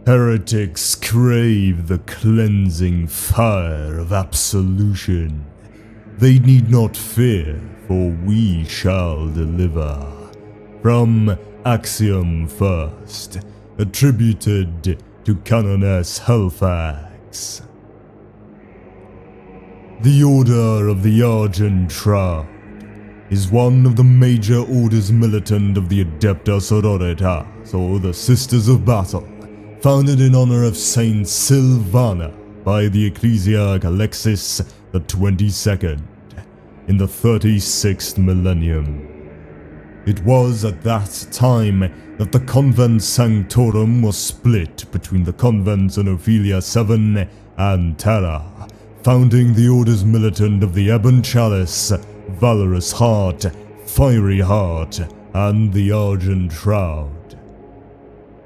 Heretics crave the cleansing fire of absolution. They need not fear, for we shall deliver. From Axiom First, attributed to Canoness Halifax. The Order of the Argent Shroud is one of the major orders militant of the Adepta Sororitas, or the Sisters of Battle, founded in honor of Saint Silvana by the Ecclesiarch Alexis the 22nd in the 36th millennium. It was at that time that the Convent Sanctorum was split between the convents in Ophelia 7 and Terra, founding the orders militant of the Ebon Chalice, Valorous Heart, Fiery Heart, and the Argent Shroud.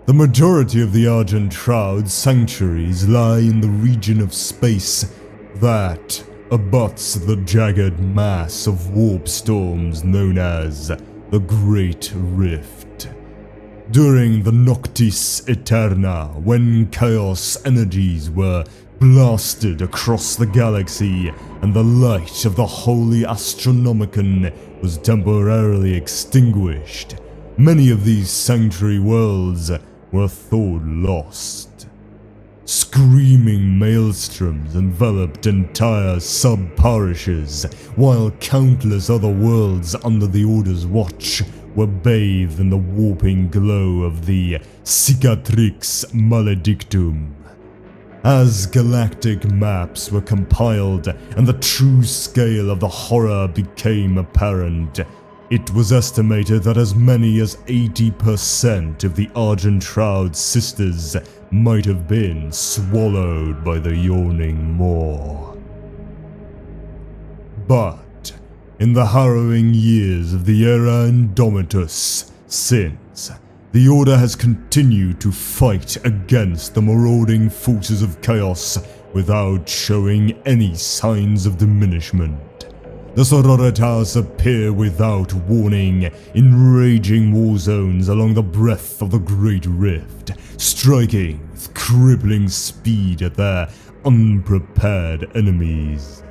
The majority of the Argent Shroud sanctuaries lie in the region of space that abuts the jagged mass of warp storms known as the Great Rift. During the Noctis Aeterna, when chaos energies were blasted across the galaxy and the light of the Holy Astronomicon was temporarily extinguished, many of these sanctuary worlds were thought lost. Screaming maelstroms enveloped entire sub-parishes, while countless other worlds under the Order's watch were bathed in the warping glow of the Cicatrix Maledictum. As galactic maps were compiled and the true scale of the horror became apparent, it was estimated that as many as 80% of the Argent Shroud sisters might have been swallowed by the yawning maw. But in the harrowing years of the Era Indomitus since, the Order has continued to fight against the marauding forces of chaos without showing any signs of diminishment. The Sororitas appear without warning in raging war zones along the breadth of the Great Rift, striking with crippling speed at their unprepared enemies.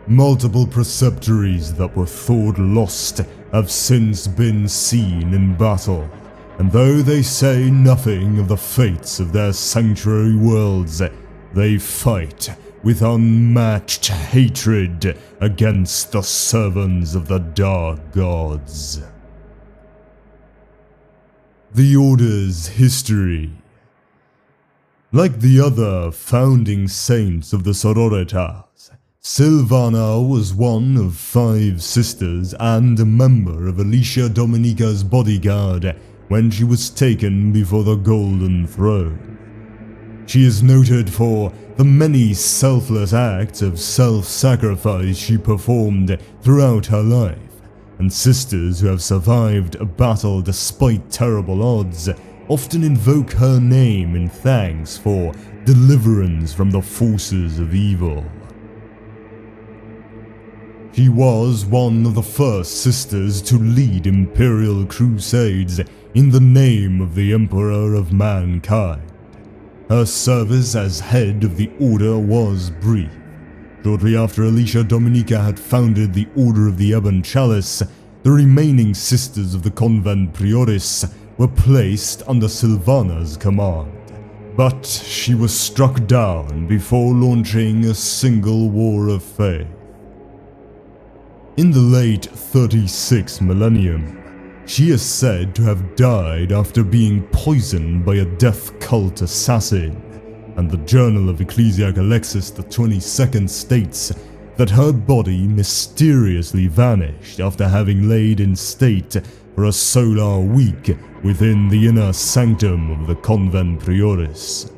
Multiple preceptories that were thought lost have since been seen in battle, and though they say nothing of the fates of their sanctuary worlds, they fight with unmatched hatred against the servants of the Dark Gods. The Order's history. Like the other founding saints of the Sororitas, Silvana was one of 5 sisters and a member of Alicia Dominica's bodyguard when she was taken before the Golden Throne. She is noted for the many selfless acts of self-sacrifice she performed throughout her life, and sisters who have survived a battle despite terrible odds often invoke her name in thanks for deliverance from the forces of evil. She was one of the first sisters to lead imperial crusades in the name of the Emperor of Mankind. Her service as head of the Order was brief. Shortly after Alicia Dominica had founded the Order of the Ebon Chalice, the remaining sisters of the Convent Prioris were placed under Silvana's command, but she was struck down before launching a single war of faith. In the late 36th millennium, she is said to have died after being poisoned by a death cult assassin, and the Journal of Ecclesiarch Alexis the 22nd states that her body mysteriously vanished after having laid in state for a solar week within the inner sanctum of the Convent Prioris.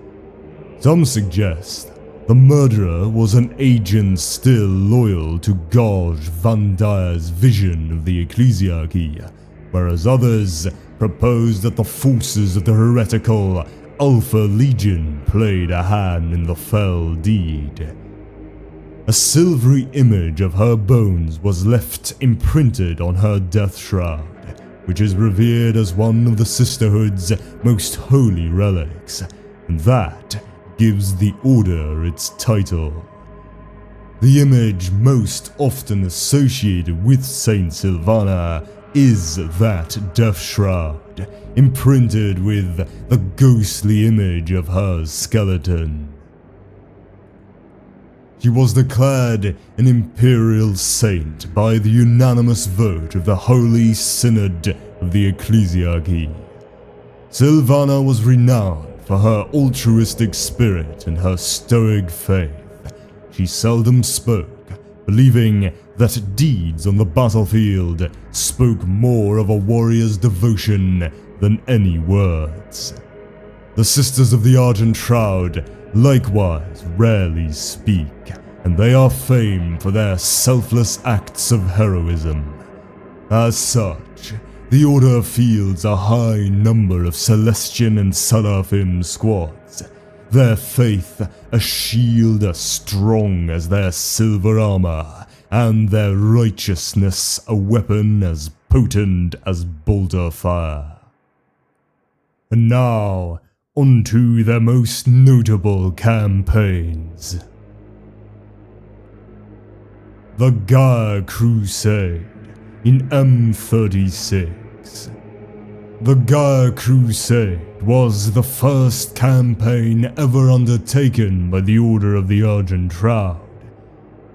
Some suggest the murderer was an agent still loyal to Gauge Van Dyer's vision of the Ecclesiarchy, whereas others propose that the forces of the heretical Alpha Legion played a hand in the fell deed. A silvery image of her bones was left imprinted on her death shroud, which is revered as one of the Sisterhood's most holy relics, and that gives the order its title. The image most often associated with Saint Sylvana is that Death Shroud, imprinted with the ghostly image of her skeleton. She was declared an Imperial Saint by the unanimous vote of the Holy Synod of the Ecclesiarchy. Sylvana was renowned for her altruistic spirit and her stoic faith. She seldom spoke, believing that deeds on the battlefield spoke more of a warrior's devotion than any words. The Sisters of the Argent Shroud likewise rarely speak, and they are famed for their selfless acts of heroism. As such, the Order fields a high number of Celestian and Seraphim squads, their faith a shield as strong as their silver armor, and their righteousness a weapon as potent as bolter fire. And now, onto their most notable campaigns. The Gaia Crusade in M36. The Gaia Crusade was the first campaign ever undertaken by the Order of the Argent Shroud.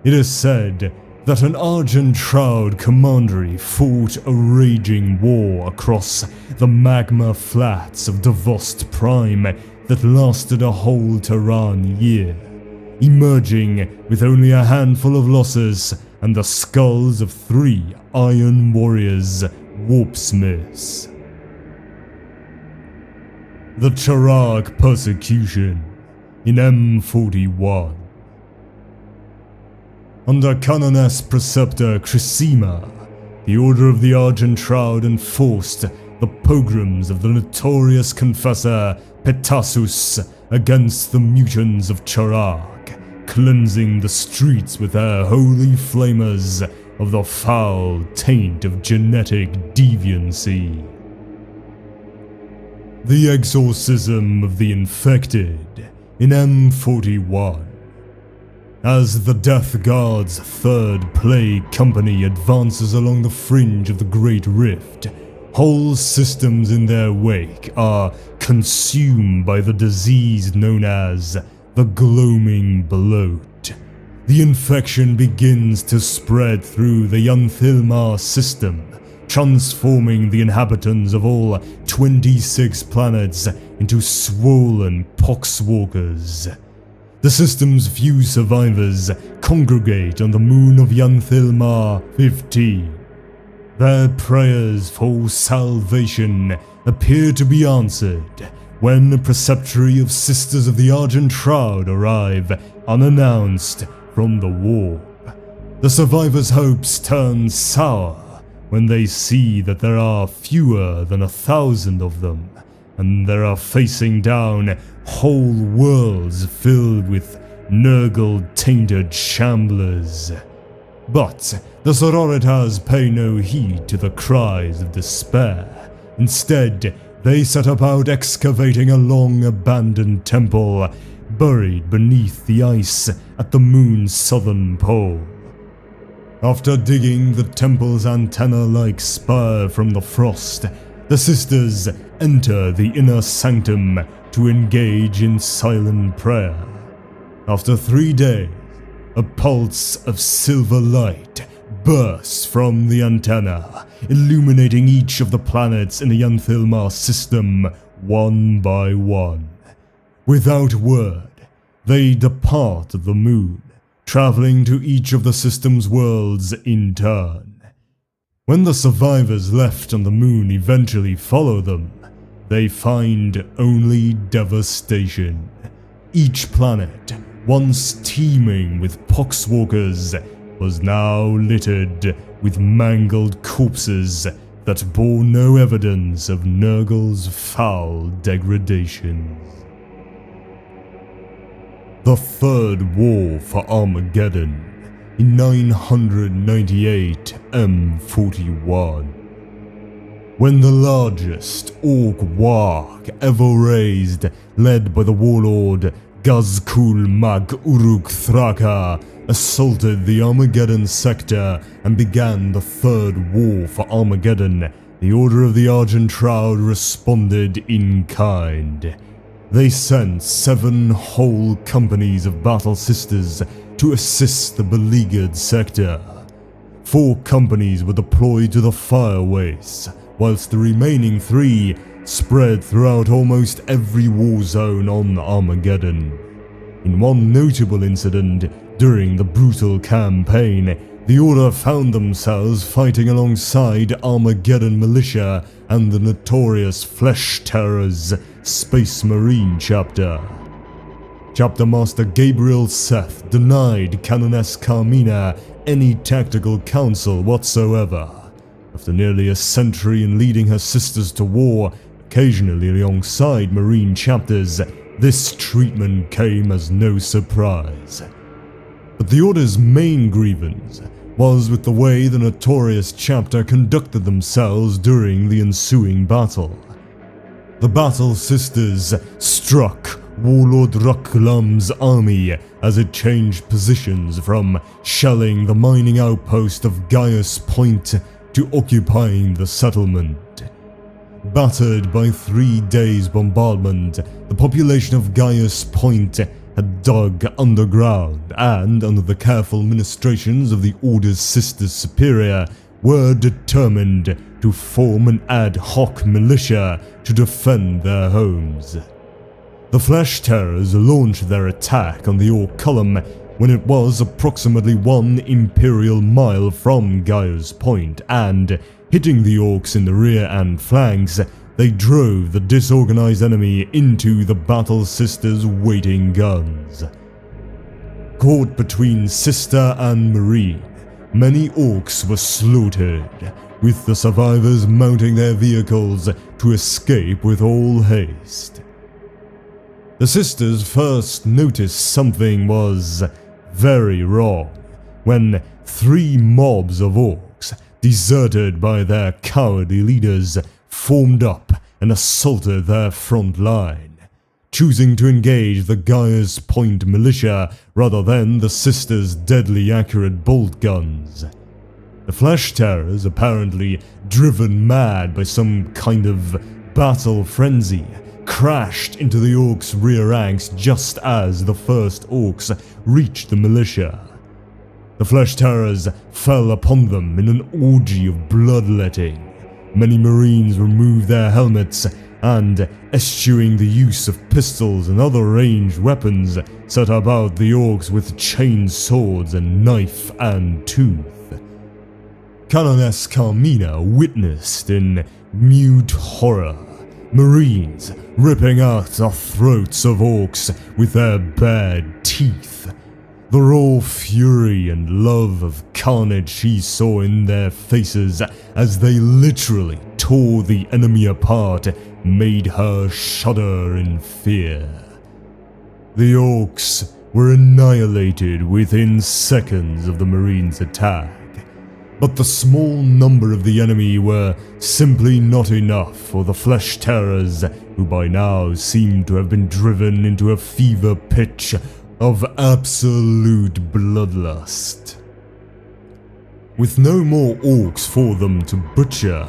It is said that an Argent Shroud commandery fought a raging war across the magma flats of Devost Prime that lasted a whole Terran year, emerging with only a handful of losses and the skulls of 3 Iron Warriors Warpsmiths. The Chirag Persecution in M41. Under Canoness Preceptor Crisima, the Order of the Argent Shroud enforced the pogroms of the notorious confessor Petassus against the mutants of Chirag, cleansing the streets with their holy flamers of the foul taint of genetic deviancy. The Exorcism of the Infected in M41. As the Death Guard's 3rd Plague Company advances along the fringe of the Great Rift, whole systems in their wake are consumed by the disease known as the Gloaming Bloat. The infection begins to spread through the Yunthilmar system, transforming the inhabitants of all 26 planets into swollen poxwalkers. The system's few survivors congregate on the moon of Yunthilmar 15. Their prayers for salvation appear to be answered when the preceptory of Sisters of the Argent Shroud arrive unannounced from the warp. The survivors' hopes turn sour when they see that there are fewer than 1,000 of them, and they are facing down whole worlds filled with Nurgle-tainted shamblers. But the Sororitas pay no heed to the cries of despair. Instead, they set about excavating a long-abandoned temple buried beneath the ice at the moon's southern pole. After digging the temple's antenna-like spire from the frost, the sisters enter the inner sanctum to engage in silent prayer. After 3 days, a pulse of silver light bursts from the antenna, illuminating each of the planets in the Yunthilmar system one by one. Without word, they depart the moon, traveling to each of the system's worlds in turn. When the survivors left on the moon eventually follow them, they find only devastation. Each planet, once teeming with poxwalkers, was now littered with mangled corpses that bore no evidence of Nurgle's foul degradations. The Third War for Armageddon in 998 M41. when the largest orc warg ever raised, led by the warlord Gazkul Mag Uruk Thraka, assaulted the Armageddon sector and began the Third War for Armageddon, the Order of the Argent Shroud responded in kind. They sent 7 whole companies of Battle Sisters to assist the beleaguered sector. 4 companies were deployed to the Fire Wastes, whilst the remaining 3 spread throughout almost every war zone on Armageddon. In one notable incident during the brutal campaign, the Order found themselves fighting alongside Armageddon Militia and the notorious Flesh Terror's Space Marine chapter. Chapter Master Gabriel Seth denied Canoness Carmina any tactical counsel whatsoever. After nearly a century in leading her sisters to war, occasionally alongside Marine chapters, this treatment came as no surprise. But the Order's main grievance was with the way the notorious chapter conducted themselves during the ensuing battle. The Battle Sisters struck Warlord Raklam's army as it changed positions from shelling the mining outpost of Gaius Point to occupying the settlement. Battered by 3 days' bombardment, the population of Gaius Point had dug underground and, under the careful ministrations of the Order's Sister Superior, were determined to form an ad hoc militia to defend their homes. The Flesh Terrors launched their attack on the Orc column when it was approximately 1 Imperial mile from Gaius Point, and, hitting the Orcs in the rear and flanks, they drove the disorganized enemy into the Battle Sisters' waiting guns. Caught between Sister and Marine, many Orcs were slaughtered, with the survivors mounting their vehicles to escape with all haste. The Sisters first noticed something was very wrong when 3 mobs of Orcs, deserted by their cowardly leaders, formed up and assaulted their front line, choosing to engage the Gaius Point militia rather than the Sisters' deadly accurate bolt guns. The Flesh Terrors, apparently driven mad by some kind of battle frenzy, crashed into the Orcs' rear ranks just as the first Orcs reached the militia. The Flesh Terrors fell upon them in an orgy of bloodletting. Many Marines removed their helmets and, eschewing the use of pistols and other ranged weapons, set about the Orcs with chain swords and knife and tooth. Canoness Carmina witnessed in mute horror Marines ripping out the throats of Orcs with their bared teeth. The raw fury and love of carnage she saw in their faces as they literally tore the enemy apart made her shudder in fear. The Orcs were annihilated within seconds of the Marines' attack, but the small number of the enemy were simply not enough for the Flesh Terrors, who by now seemed to have been driven into a fever pitch of absolute bloodlust. With no more Orcs for them to butcher,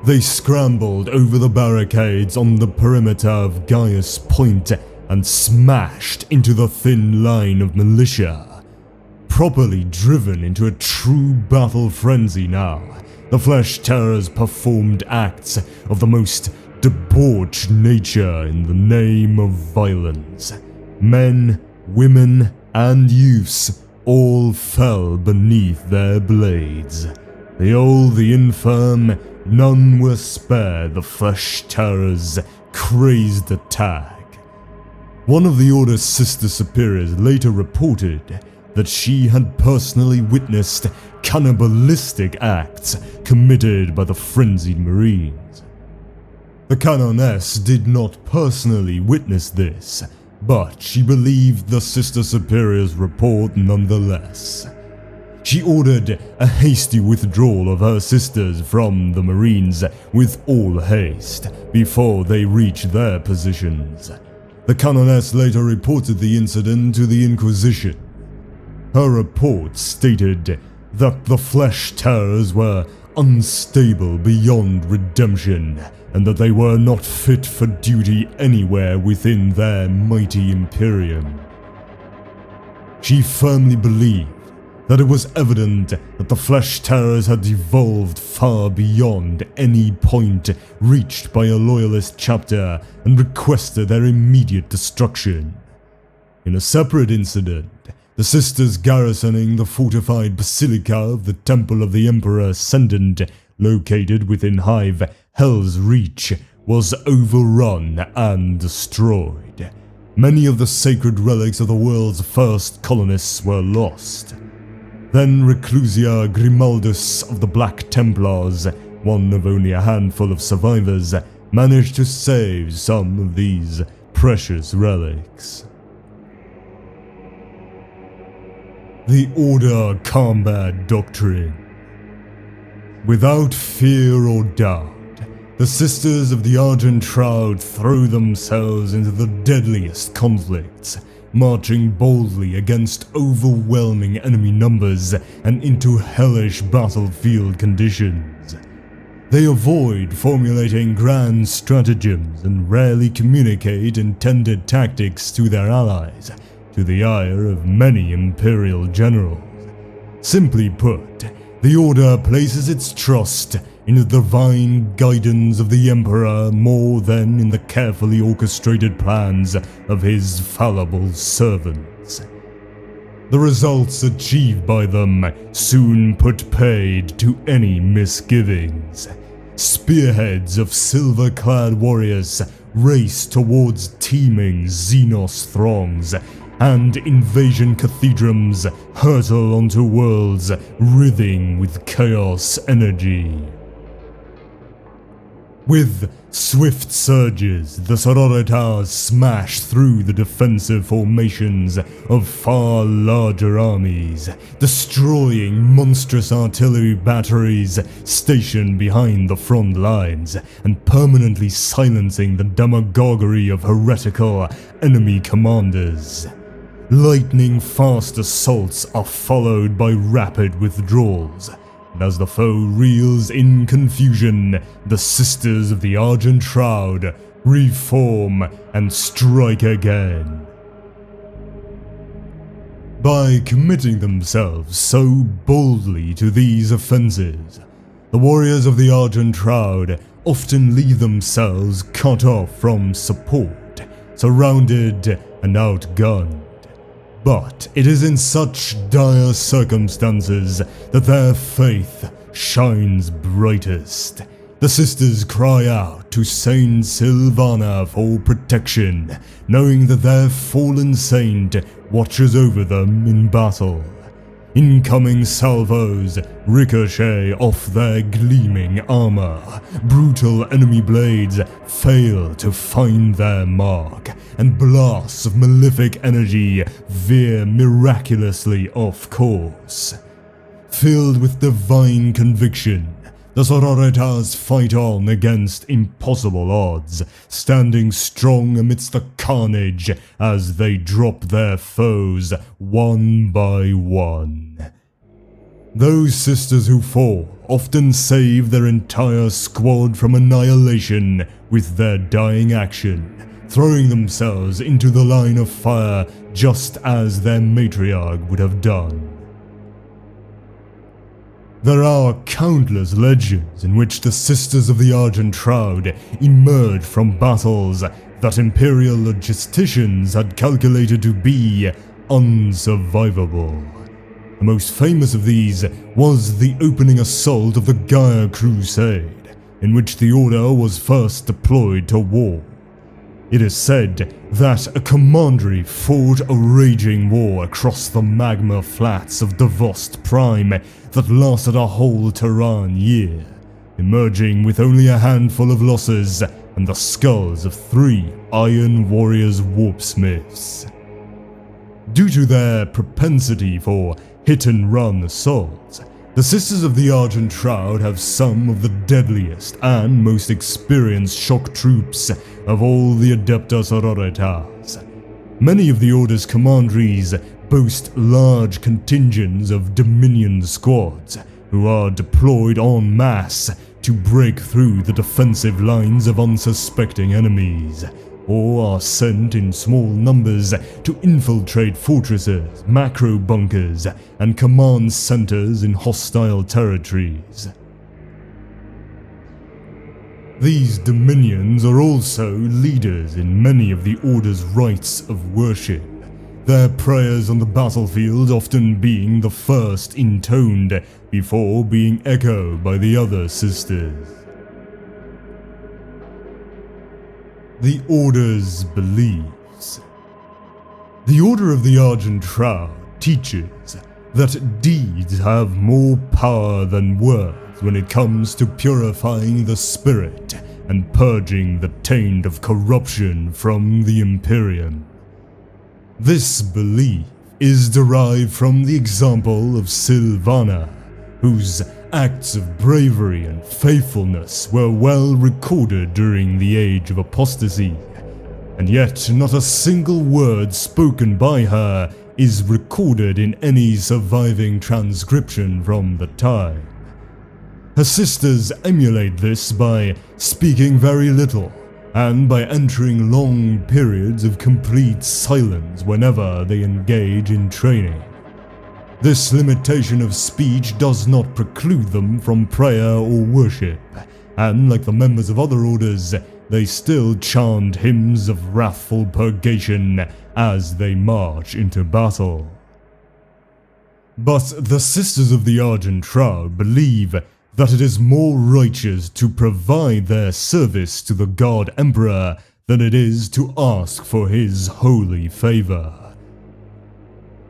they scrambled over the barricades on the perimeter of Gaius Point and smashed into the thin line of militia. Properly driven into a true battle frenzy now, the Flesh Terrors performed acts of the most debauched nature in the name of violence. Men, women, and youths all fell beneath their blades. The old, the infirm, none were spared the Flesh Terrors' crazed attack. One of the Order's Sister Superiors later reported that she had personally witnessed cannibalistic acts committed by the frenzied Marines. The Canoness did not personally witness this, but she believed the Sister Superior's report nonetheless. she ordered a hasty withdrawal of her sisters from the Marines with all haste before they reached their positions. The Canoness later reported the incident to the Inquisition. Her report stated that the flesh terrors were unstable beyond redemption, and that they were not fit for duty anywhere within their mighty Imperium. She firmly believed that it was evident that the flesh terrors had evolved far beyond any point reached by a loyalist chapter and requested their immediate destruction. In a separate incident, the sisters garrisoning the fortified basilica of the Temple of the Emperor Ascendant, located within Hive Hell's Reach, was overrun and destroyed. Many of the sacred relics of the world's first colonists were lost. Then Reclusia Grimaldus of the Black Templars, one of only a handful of survivors, managed to save some of these precious relics. The Order Combat Doctrine. Without fear or doubt, the Sisters of the Argent Shroud throw themselves into the deadliest conflicts, marching boldly against overwhelming enemy numbers and into hellish battlefield conditions. They avoid formulating grand stratagems and rarely communicate intended tactics to their allies, to the ire of many Imperial generals. Simply put, the Order places its trust in the divine guidance of the Emperor more than in the carefully orchestrated plans of his fallible servants. The results achieved by them soon put paid to any misgivings. Spearheads of silver-clad warriors race towards teeming Xenos throngs, and invasion cathedrals hurtle onto worlds writhing with chaos energy. With swift surges, the Sororitas smash through the defensive formations of far larger armies, destroying monstrous artillery batteries stationed behind the front lines, and permanently silencing the demagoguery of heretical enemy commanders. Lightning-fast assaults are followed by rapid withdrawals, and as the foe reels in confusion, the Sisters of the Argent Shroud reform and strike again. By committing themselves so boldly to these offenses, the warriors of the Argent Shroud often leave themselves cut off from support, surrounded and outgunned. But it is in such dire circumstances that their faith shines brightest. The sisters cry out to Saint Sylvana for protection, knowing that their fallen saint watches over them in battle. Incoming salvos ricochet off their gleaming armor. Brutal enemy blades fail to find their mark, and blasts of malefic energy veer miraculously off course. Filled with divine conviction, the Sororitas fight on against impossible odds, standing strong amidst the carnage as they drop their foes one by one. Those sisters who fall often save their entire squad from annihilation with their dying action, throwing themselves into the line of fire just as their matriarch would have done. There are countless legends in which the Sisters of the Argent Shroud emerge from battles that Imperial logisticians had calculated to be unsurvivable. The most famous of these was the opening assault of the Gaia Crusade, in which the Order was first deployed to war. It is said that a commandery fought a raging war across the magma flats of Devost Prime that lasted a whole Terran year, emerging with only a handful of losses and the skulls of 3 Iron Warriors warpsmiths. Due to their propensity for hit-and-run assaults, the Sisters of the Argent Shroud have some of the deadliest and most experienced shock troops of all the Adepta Sororitas. Many of the Order's commanderies boast large contingents of Dominion squads, who are deployed en masse to break through the defensive lines of unsuspecting enemies, or are sent in small numbers to infiltrate fortresses, macro bunkers, and command centers in hostile territories. These dominions are also leaders in many of the Order's rites of worship, their prayers on the battlefield often being the first intoned before being echoed by the other sisters. The Order's beliefs. The Order of the Argent Shroud teaches that deeds have more power than words when it comes to purifying the spirit and purging the taint of corruption from the Imperium. This belief is derived from the example of Sylvana, whose acts of bravery and faithfulness were well recorded during the Age of Apostasy, and yet not a single word spoken by her is recorded in any surviving transcription from the time. Her sisters emulate this by speaking very little, and by entering long periods of complete silence whenever they engage in training. This limitation of speech does not preclude them from prayer or worship, and like the members of other orders, they still chant hymns of wrathful purgation as they march into battle. But the Sisters of the Argent Shroud believe that it is more righteous to provide their service to the God Emperor than it is to ask for his holy favor.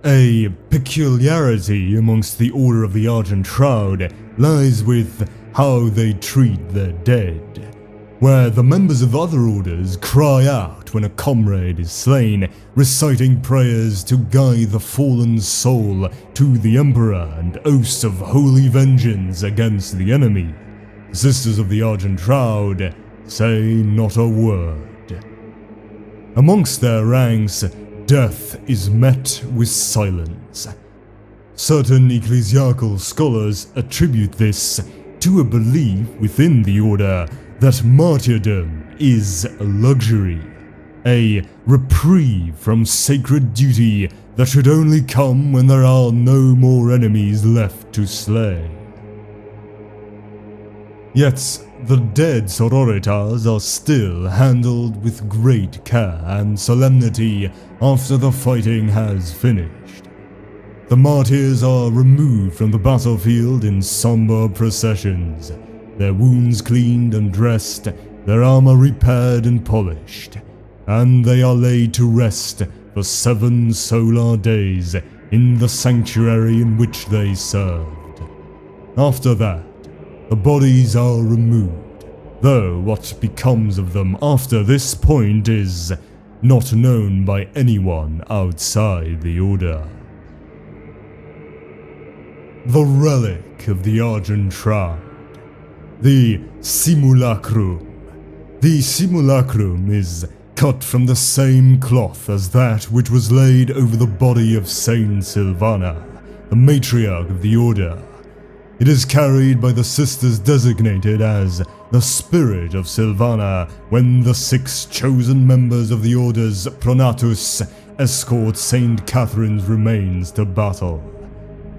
A peculiarity amongst the Order of the Argent Shroud lies with how they treat their dead, where the members of other orders cry out when a comrade is slain, reciting prayers to guide the fallen soul to the Emperor and oaths of holy vengeance against the enemy. The Sisters of the Argent Shroud say not a word. Amongst their ranks, death is met with silence. Certain ecclesiastical scholars attribute this to a belief within the order that martyrdom is a luxury, a reprieve from sacred duty that should only come when there are no more enemies left to slay. Yet, the dead sororitas are still handled with great care and solemnity after the fighting has finished. The martyrs are removed from the battlefield in somber processions, their wounds cleaned and dressed, their armor repaired and polished, and they are laid to rest for 7 solar days in the sanctuary in which they served. After that, the bodies are removed, though what becomes of them after this point is not known by anyone outside the Order. The relic of the Argent Shroud. The simulacrum. The simulacrum is cut from the same cloth as that which was laid over the body of Saint Sylvana, the matriarch of the Order. It is carried by the sisters designated as the Spirit of Sylvana when the 6 chosen members of the Order's Pronatus escort Saint Catherine's remains to battle.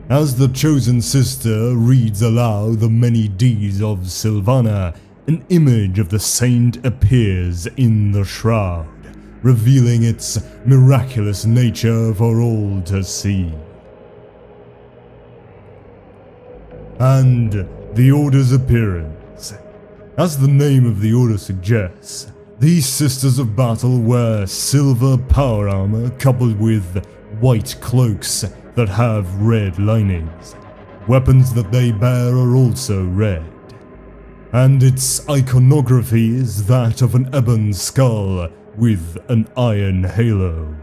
As the chosen sister reads aloud the many deeds of Sylvana, an image of the saint appears in the shroud, revealing its miraculous nature for all to see. And the Order's appearance. As the name of the Order suggests, these Sisters of Battle wear silver power armor coupled with white cloaks that have red linings. Weapons that they bear are also red, and its iconography is that of an ebon skull with an iron halo.